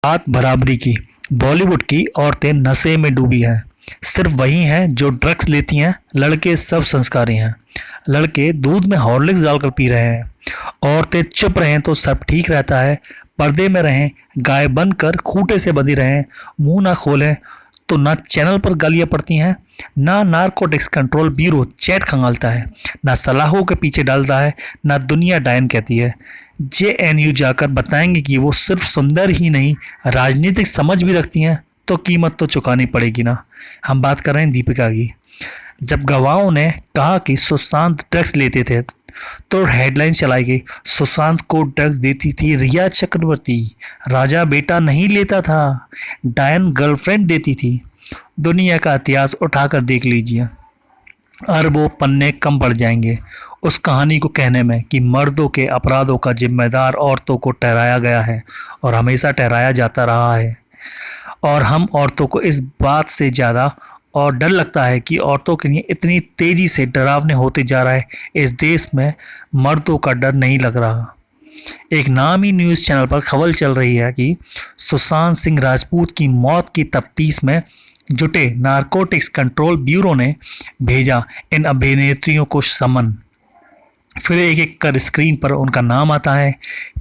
बात बराबरी की। बॉलीवुड की औरतें नशे में डूबी हैं। सिर्फ वही हैं जो ड्रग्स लेती हैं। लड़के सब संस्कारी हैं। लड़के दूध में हॉर्लिक्स डालकर पी रहे हैं। औरतें चुप रहें तो सब ठीक रहता है। पर्दे में रहें, गाय बनकर खूंटे से बंधी रहें। मुंह ना खोलें तो ना चैनल पर गालियां पड़ती हैं, ना नारकोटिक्स कंट्रोल ब्यूरो चैट खंगालता है, ना सलाहों के पीछे डालता है, ना दुनिया डायन कहती है। जेएनयू जाकर बताएंगे कि वो सिर्फ सुंदर ही नहीं, राजनीतिक समझ भी रखती हैं, तो कीमत तो चुकानी पड़ेगी ना। हम बात कर रहे हैं दीपिका की। जब गवाहों ने कहा कि सुशांत ड्रग्स लेते थे तो हेडलाइन चलाई गई, सुशांत को ड्रग्स देती थी रिया चक्रवर्ती, राजा बेटा नहीं लेता था, डायन गर्लफ्रेंड देती थी। दुनिया का इतिहास उठाकर देख लीजिए, अरबों पन्ने कम पड़ जाएंगे उस कहानी को कहने में कि मर्दों के अपराधों का जिम्मेदार औरतों को ठहराया गया है और हमेशा ठहराया जाता रहा है। और हम औरतों को इस बात से ज़्यादा और डर लगता है कि औरतों के लिए इतनी तेज़ी से डरावने होते जा रहा है। इस देश में मर्दों का डर नहीं लग रहा। एक नामी न्यूज़ चैनल पर खबर चल रही है कि सुशांत सिंह राजपूत की मौत की तफ्तीश में जुटे नारकोटिक्स कंट्रोल ब्यूरो ने भेजा इन अभिनेत्रियों को समन। फिर एक एक कर स्क्रीन पर उनका नाम आता है।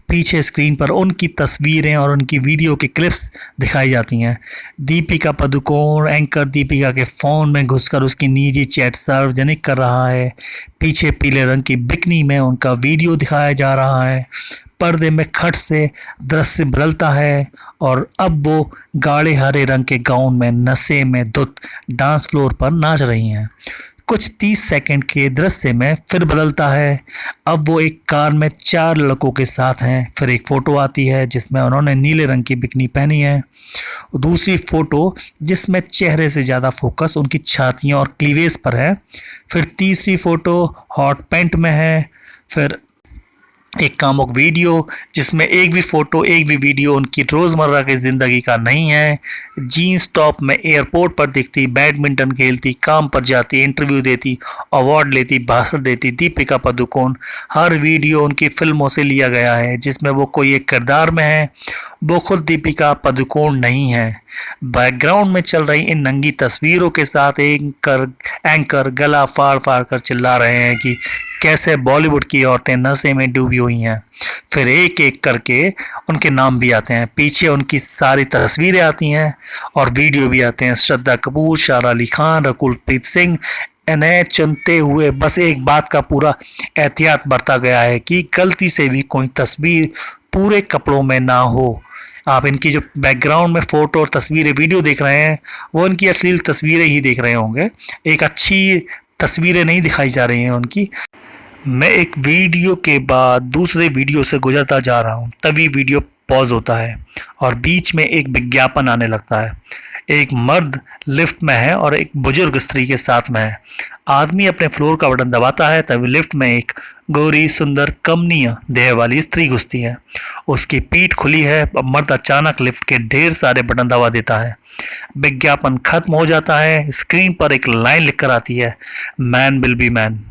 पीछे स्क्रीन पर उनकी तस्वीरें और उनकी वीडियो की क्लिप्स दिखाई जाती हैं। दीपिका पादुकोण एंकर दीपिका के फ़ोन में घुसकर उसकी निजी चैट सार्वजनिक कर रहा है। पीछे पीले रंग की बिकनी में उनका वीडियो दिखाया जा रहा है। पर्दे में खट से दृश्य बदलता है और अब वो गाढ़े हरे रंग के गाउन में नशे में धुत डांस फ्लोर पर नाच रही हैं। कुछ 30 सेकंड के दृश्य में फिर बदलता है। अब वो एक कार में 4 लड़कों के साथ हैं। फिर एक फ़ोटो आती है जिसमें उन्होंने नीले रंग की बिकनी पहनी है। दूसरी फ़ोटो जिसमें चेहरे से ज़्यादा फोकस उनकी छातियों और क्लीवेज पर है। फिर तीसरी फ़ोटो हॉट पैंट में है। फिर एक कामुक वीडियो जिसमें एक भी फ़ोटो एक भी वीडियो उनकी रोज़मर्रा की ज़िंदगी का नहीं है। जीन्स टॉप में एयरपोर्ट पर दिखती, बैडमिंटन खेलती, काम पर जाती, इंटरव्यू देती, अवार्ड लेती, भाषण देती दीपिका पादुकोण। हर वीडियो उनकी फिल्मों से लिया गया है जिसमें वो कोई एक किरदार में है। वो खुद दीपिका पादुकोण नहीं है। बैकग्राउंड में चल रही इन नंगी तस्वीरों के साथ एंकर गला फाड़ फाड़ कर चिल्ला रहे हैं कि कैसे बॉलीवुड की औरतें नशे में डूबी हुई हैं। फिर एक एक करके उनके नाम भी आते हैं। पीछे उनकी सारी तस्वीरें आती हैं और वीडियो भी आते हैं। श्रद्धा कपूर, सारा अली खान, रकुलप्रीत सिंह। इन्हें चुनते हुए बस एक बात का पूरा एहतियात बरता गया है कि गलती से भी कोई तस्वीर पूरे कपड़ों में ना हो। आप इनकी जो बैकग्राउंड में फ़ोटो और तस्वीरें वीडियो देख रहे हैं वो इनकी अश्लील तस्वीरें ही देख रहे होंगे। एक अच्छी तस्वीरें नहीं दिखाई जा रही हैं उनकी। मैं एक वीडियो के बाद दूसरे वीडियो से गुजरता जा रहा हूँ, तभी वीडियो पॉज होता है और बीच में एक विज्ञापन आने लगता है। एक मर्द लिफ्ट में है और एक बुजुर्ग स्त्री के साथ में है। आदमी अपने फ्लोर का बटन दबाता है तभी लिफ्ट में एक गोरी सुंदर कमनीय देह वाली स्त्री घुसती है। उसकी पीठ खुली है। मर्द अचानक लिफ्ट के ढेर सारे बटन दबा देता है। विज्ञापन खत्म हो जाता है। स्क्रीन पर एक लाइन लिखकर आती है, मैन विल बी मैन।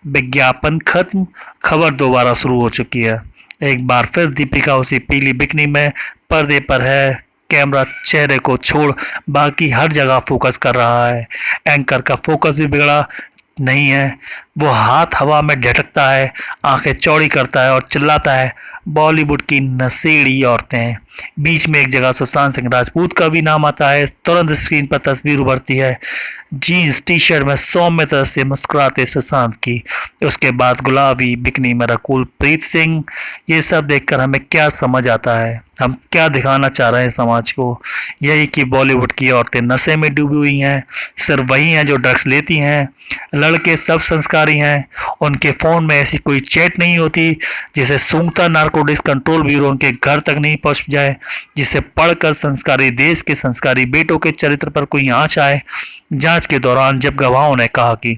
विज्ञापन खत्म, खबर दोबारा शुरू हो चुकी है। एक बार फिर दीपिका उसी पीली बिकनी में पर्दे पर है। कैमरा चेहरे को छोड़ बाकी हर जगह फोकस कर रहा है। एंकर का फोकस भी बिगड़ा नहीं है। वो हाथ हवा में झटकता है, आंखें चौड़ी करता है और चिल्लाता है, बॉलीवुड की नशेड़ी औरतें। बीच में एक जगह सुशांत सिंह राजपूत का भी नाम आता है। तुरंत स्क्रीन पर तस्वीर उभरती है, जीन्स टी शर्ट में सौम्य तरह से मुस्कुराते सुशांत की। उसके बाद गुलाबी बिकनी में रकुलप्रीत सिंह। ये सब देखकर हमें क्या समझ आता है, हम क्या दिखाना चाह रहे हैं समाज को? यही कि बॉलीवुड की औरतें नशे में डूबी हुई हैं। सिर्फ वही हैं जो ड्रग्स लेती हैं। लड़के सब संस्कारी हैं। उनके फ़ोन में ऐसी कोई चैट नहीं होती जिसे सूंघता नारकोटिक्स कंट्रोल ब्यूरो उनके घर तक नहीं पहुंच जाए, जिसे पढ़कर संस्कारी देश के संस्कारी बेटों के चरित्र पर कोई आँच आए। जांच के दौरान जब गवाहों ने कहा कि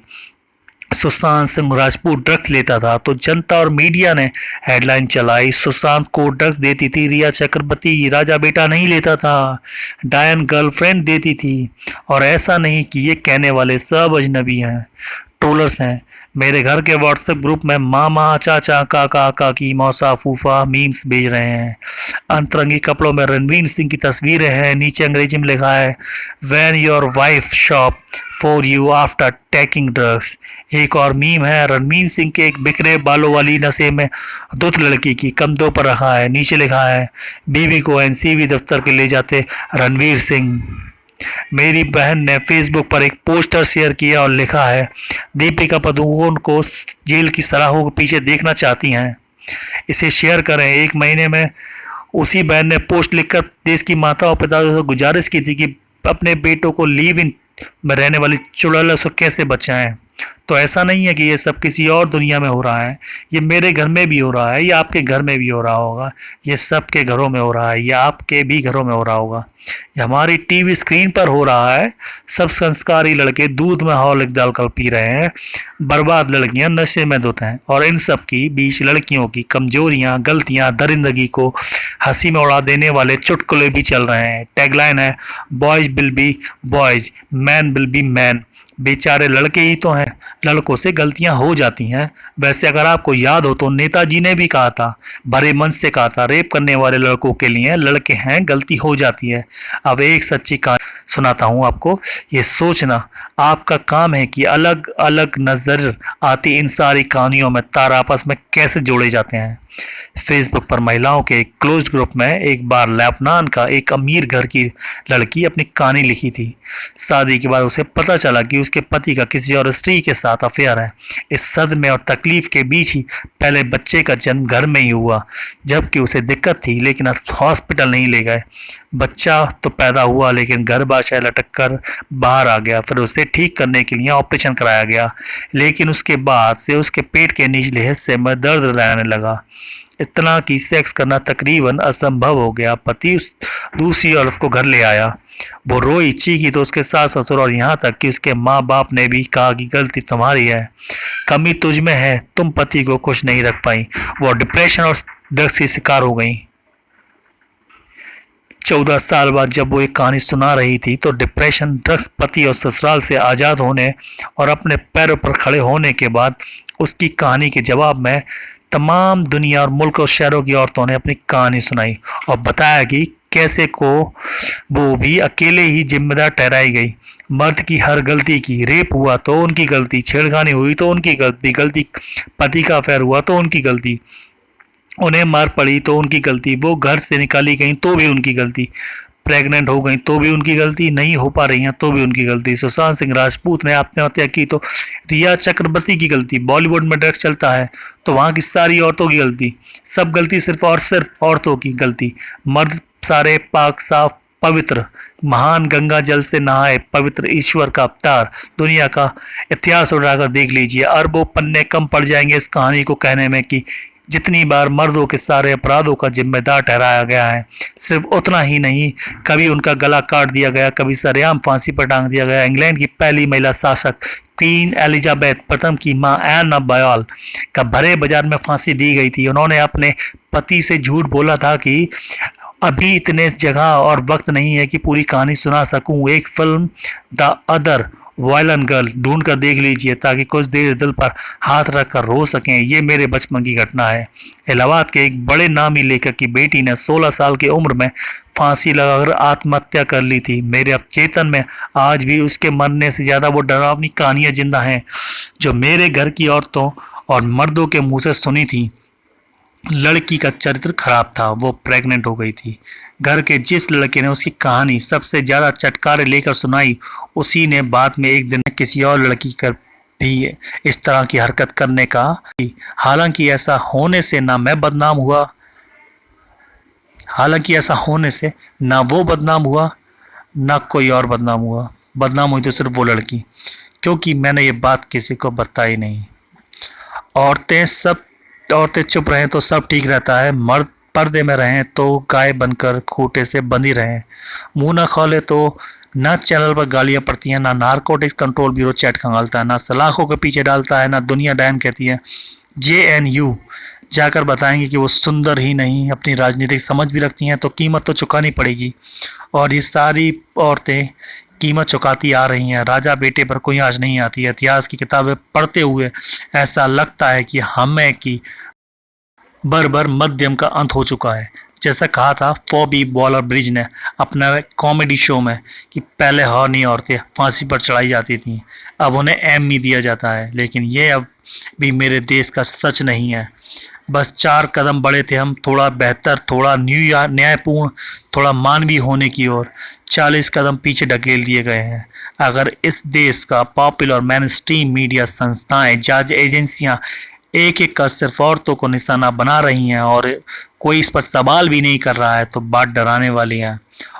सुशांत सिंह राजपूत ड्रग्स लेता था तो जनता और मीडिया ने हेडलाइन चलाई, सुशांत को ड्रग्स देती थी रिया चक्रवर्ती, राजा बेटा नहीं लेता था, डायन गर्लफ्रेंड देती थी। और ऐसा नहीं कि ये कहने वाले सब अजनबी हैं, ट्रोलर्स हैं। मेरे घर के व्हाट्सएप ग्रुप में मामा चाचा काका काकी मौसा फूफा मीम्स भेज रहे हैं। अंतरंगी कपड़ों में रणवीर सिंह की तस्वीरें हैं, नीचे अंग्रेजी में लिखा है when your wife shop for you after taking drugs. एक और मीम है रणवीर सिंह के एक बिखरे बालों वाली नशे में धुत लड़की की कंधों पर रखा है, नीचे लिखा है बीवी को एनसीबी दफ्तर के ले जाते रणवीर सिंह। मेरी बहन ने फेसबुक पर एक पोस्टर शेयर किया और लिखा है दीपिका पादुकोण को जेल की सलाखों के पीछे देखना चाहती हैं, इसे शेयर करें। एक महीने में उसी बहन ने पोस्ट लिखकर देश की माता और पिता से गुजारिश की थी कि अपने बेटों को लिव इन में रहने वाली चुड़ैलों से कैसे बचाएं। तो ऐसा नहीं है कि ये सब किसी और दुनिया में हो रहा है, ये मेरे घर में भी हो रहा है, ये आपके घर में भी हो रहा होगा, ये सबके घरों में हो रहा है, ये आपके भी घरों में हो रहा होगा, ये हमारी टीवी स्क्रीन पर हो रहा है। सब संस्कारी लड़के दूध में हॉर्लिक्स डालकर पी रहे हैं, बर्बाद लड़कियां नशे में धुत हैं, और इन सब की बीच लड़कियों की कमजोरियां गलतियां दरिंदगी को हंसी में उड़ा देने वाले चुटकुले भी चल रहे हैं। टैगलाइन है boys will be boys, man will be man. बेचारे लड़के ही तो हैं, लड़कों से गलतियां हो जाती हैं। वैसे अगर आपको याद हो तो नेताजी ने भी कहा था, भरे मन से कहा था, रेप करने वाले लड़कों के लिए लड़के हैं, गलती हो जाती है। अब एक सच्ची कहानी सुनाता हूँ आपको। ये सोचना आपका काम है कि अलग अलग नजर आती इन सारी कहानियों में तार आपस में कैसे जोड़े जाते हैं। फेसबुक पर महिलाओं के एक क्लोज्ड ग्रुप में एक बार लेबनान का एक अमीर घर की लड़की अपनी कहानी लिखी थी। शादी के बाद उसे पता चला कि उसके पति का किसी और स्त्री के साथ अफेयर है। इस सदमे और तकलीफ के बीच ही पहले बच्चे का जन्म घर में ही हुआ, जबकि उसे दिक्कत थी, लेकिन हॉस्पिटल नहीं ले गए। बच्चा तो पैदा हुआ लेकिन गर्भाशय लटक कर बाहर आ गया। फिर उसे ठीक करने के लिए ऑपरेशन कराया गया, लेकिन उसके बाद से उसके पेट के निचले हिस्से में दर्द रहने लगा, इतना कि सेक्स करना तकरीबन असंभव हो गया। पति उस दूसरी औरत को घर ले आया, वो रोई चीखी तो उसके सास ससुर और यहाँ तक कि उसके माँ बाप ने भी कहा कि गलती तुम्हारी है, कमी तुझ में है, तुम पति को खुश नहीं रख पाई। वो डिप्रेशन और ड्रग्स की शिकार हो गई। 14 साल बाद जब वो एक कहानी सुना रही थी तो डिप्रेशन, ड्रग्स, पति और ससुराल से आज़ाद होने और अपने पैरों पर खड़े होने के बाद उसकी कहानी के जवाब में तमाम दुनिया और मुल्क और शहरों की औरतों ने अपनी कहानी सुनाई और बताया कि कैसे को वो भी अकेले ही जिम्मेदार ठहराई गई। मर्द की हर गलती की, रेप हुआ तो उनकी गलती, छेड़खानी हुई तो उनकी गलती, पति का अफेयर हुआ तो उनकी गलती, उन्हें मार पड़ी तो उनकी गलती, वो घर से निकाली गई तो भी उनकी गलती, प्रेग्नेंट हो गई तो भी उनकी गलती, नहीं हो पा रही हैं तो भी उनकी गलती। सुशांत सिंह राजपूत ने आत्महत्या की तो रिया चक्रवर्ती की गलती, बॉलीवुड में ड्रग्स चलता है तो वहाँ की सारी औरतों की गलती, सब गलती सिर्फ और सिर्फ औरतों की गलती। मर्द सारे पाक साफ पवित्र, महान गंगा जल से नहाए पवित्र ईश्वर का अवतार। दुनिया का इतिहास उठाकर देख लीजिए, अरबों पन्ने कम पड़ जाएंगे इस कहानी को कहने में कि जितनी बार मर्दों के सारे अपराधों का जिम्मेदार ठहराया गया है। सिर्फ उतना ही नहीं, कभी उनका गला काट दिया गया, कभी सरेआम फांसी पर टांग दिया गया। इंग्लैंड की पहली महिला शासक क्वीन एलिजाबेथ प्रथम की मां एन ऑफ बॉयल का भरे बाजार में फांसी दी गई थी। उन्होंने अपने पति से झूठ बोला था कि अभी इतने जगह और वक्त नहीं है कि पूरी कहानी सुना सकूं। एक film the other violin girl ढूंढ कर देख लीजिए ताकि कुछ देर दिल पर हाथ रख कर रो सकें। ये मेरे बचपन की घटना है। इलाहाबाद के एक बड़े नामी लेखक की बेटी ने 16 साल की उम्र में फांसी लगाकर आत्महत्या कर ली थी। मेरे चेतन में आज भी उसके मरने से ज़्यादा वो डरावनी कहानियाँ जिंदा हैं जो मेरे घर की औरतों और मर्दों के मुँह से सुनी थी। लड़की का चरित्र खराब था, वो प्रेग्नेंट हो गई थी। घर के जिस लड़के ने उसकी कहानी सबसे ज़्यादा चटकारे लेकर सुनाई, उसी ने बाद में एक दिन किसी और लड़की कर भी इस तरह की हरकत करने का। हालांकि ऐसा होने से ना मैं बदनाम हुआ, हालांकि ऐसा होने से ना वो बदनाम हुआ ना कोई और बदनाम हुआ। बदनाम हुई तो सिर्फ वो लड़की, क्योंकि मैंने ये बात किसी को बताई नहीं। औरतें चुप रहें तो सब ठीक रहता है, मर्द पर्दे में रहें तो गाय बनकर खूंटे से बंधी रहें। मुंह ना खोले तो ना चैनल पर गालियां पड़ती हैं, ना नारकोटिक्स कंट्रोल ब्यूरो चैट खंगालता है, ना सलाखों के पीछे डालता है, ना दुनिया डैन कहती है। JNU जाकर बताएंगे कि वो सुंदर ही नहीं, अपनी राजनीतिक समझ भी रखती हैं, तो कीमत तो चुकानी पड़ेगी। और ये सारी औरतें कीमत चुकाती आ रही हैं। राजा बेटे पर कोई आँच नहीं आती है। इतिहास की किताबें पढ़ते हुए ऐसा लगता है कि हमें की बर्बर मध्यम का अंत हो चुका है। जैसा कहा था फॉबी वॉलर ब्रिज ने अपना कॉमेडी शो में कि पहले हॉर्नी औरतें फांसी पर चढ़ाई जाती थीं, अब उन्हें एमी दिया जाता है। लेकिन ये अब भी मेरे देश का सच नहीं है। बस 4 कदम बढ़े थे हम, थोड़ा बेहतर, थोड़ा न्यायपूर्ण, थोड़ा मानवीय होने की ओर। 40 कदम पीछे ढकेल दिए गए हैं। अगर इस देश का पॉपुलर मेन स्ट्रीम मीडिया, संस्थाएं, जज एजेंसियां एक एक कर सिर्फ औरतों को निशाना बना रही हैं और कोई इस पर सवाल भी नहीं कर रहा है, तो बात डराने वाली है।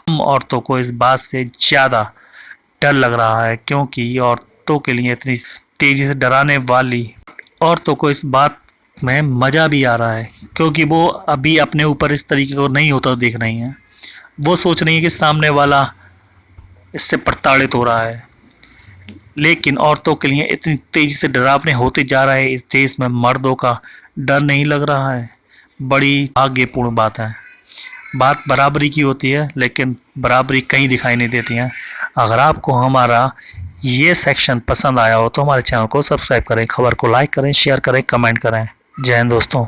हम औरतों को इस बात से ज़्यादा डर लग रहा है, क्योंकि औरतों के लिए इतनी तेज़ी से डराने वाली औरतों को इस बात में मज़ा भी आ रहा है, क्योंकि वो अभी अपने ऊपर इस तरीके को नहीं होता देख रही हैं। वो सोच रही है कि सामने वाला इससे प्रताड़ित हो रहा है। लेकिन औरतों के लिए इतनी तेजी से डरावने होते जा रहे हैं, इस देश में मर्दों का डर नहीं लग रहा है। बड़ी भाग्यपूर्ण बात है। बात बराबरी की होती है, लेकिन बराबरी कहीं दिखाई नहीं देती है। अगर आपको हमारा ये सेक्शन पसंद आया हो तो हमारे चैनल को सब्सक्राइब करें, खबर को लाइक करें, शेयर करें, कमेंट करें। जय हिंद दोस्तों।